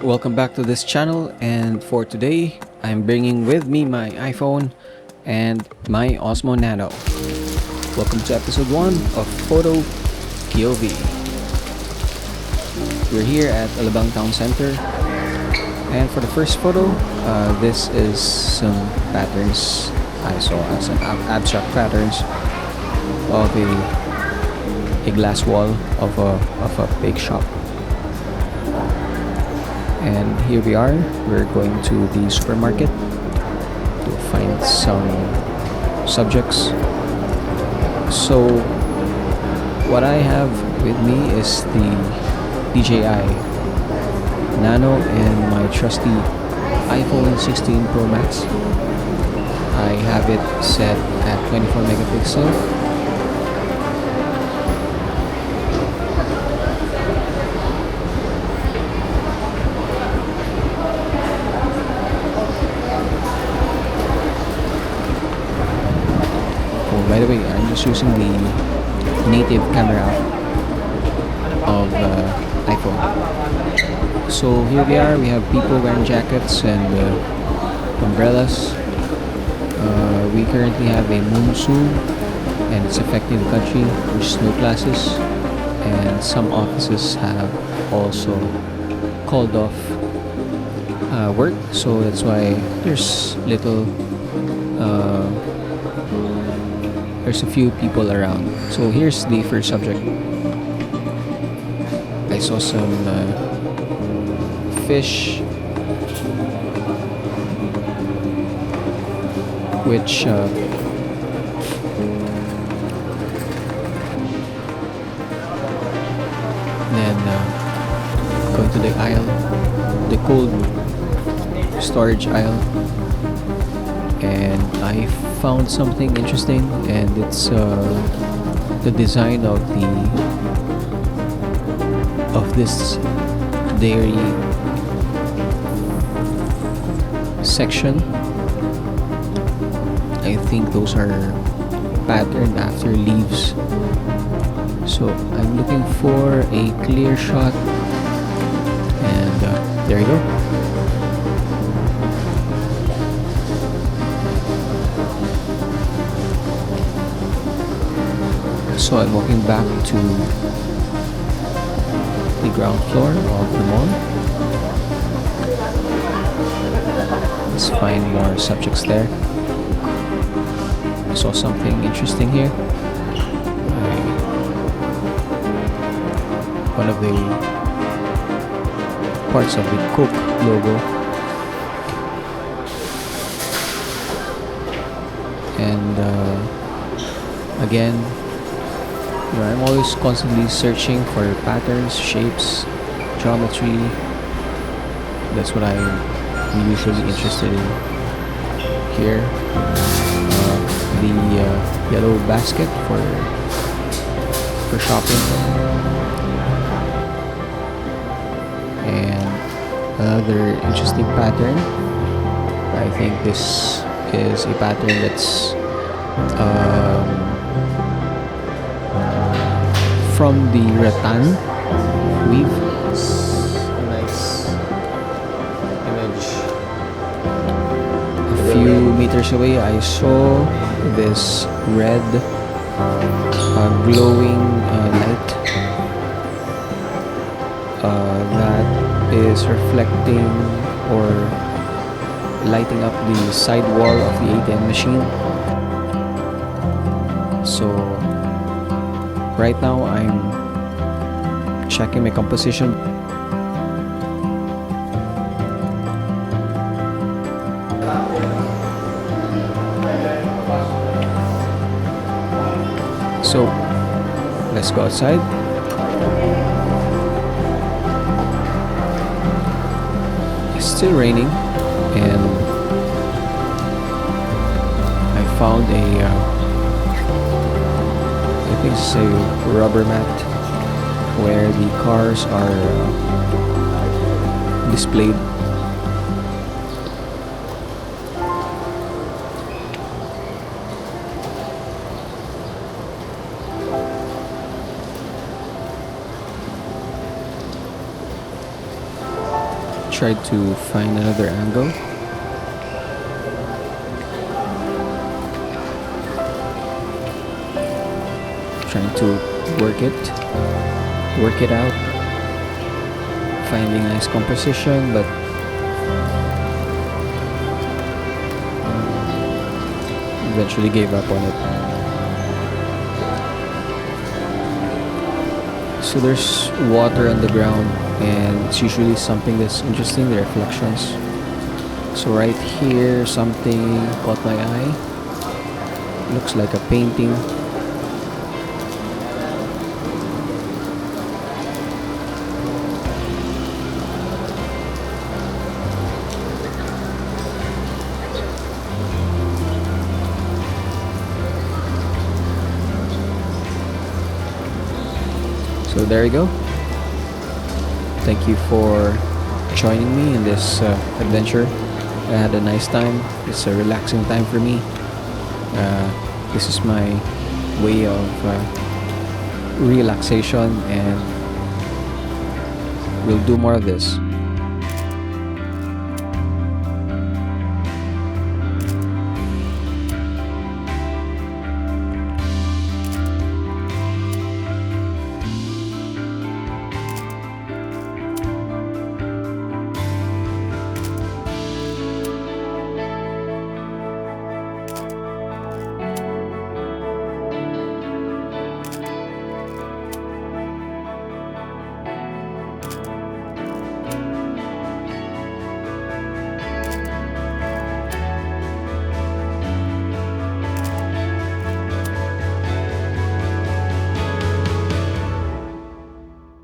Welcome back to this channel, and for today I'm bringing with me my iPhone and my Osmo Nano. Welcome to episode 1 of Photo POV. We're here at Alabang Town Center, and for the first photo, this is some patterns I saw, some abstract patterns of a glass wall of a bake shop. And here we are, we're going to the supermarket to find some subjects. So what I have with me is the DJI Nano and my trusty iPhone 16 Pro Max. I have it set at 24 megapixel. By the way, I'm just using the native camera of iPhone. So here we are, we have people wearing jackets and umbrellas. We currently have a monsoon and it's affecting the country. There's snow classes and some offices have also called off work. So that's why there's there's a few people around. So here's the first subject. I saw some fish which then going to the aisle, the cold storage aisle, and I found something interesting, and it's the design of this dairy section. I think those are patterned after leaves. So I'm looking for a clear shot, and there you go. So I'm walking back to the ground floor of the mall. Let's find more subjects there. I saw something interesting here. One of the parts of the Coke logo. And again, I'm always constantly searching for patterns, shapes, geometry. That's what I'm usually interested in. Here, the yellow basket for shopping, and another interesting pattern. I think this is a pattern that's from the rattan weave. A nice image. A few meters away, I saw this red glowing light that is reflecting or lighting up the side wall of the ATM machine. So right now I'm checking my composition. So let's go outside. It's still raining, and I found I think it's a rubber mat where the cars are displayed. tried to find another angle. Trying to work it out, finding nice composition, but eventually gave up on it. So there's water on the ground, and it's usually something that's interesting, the reflections. So right here, something caught my eye. Looks like a painting. So there you go. Thank you for joining me in this adventure. I had a nice time. It's a relaxing time for me. This is my way of relaxation, and we'll do more of this.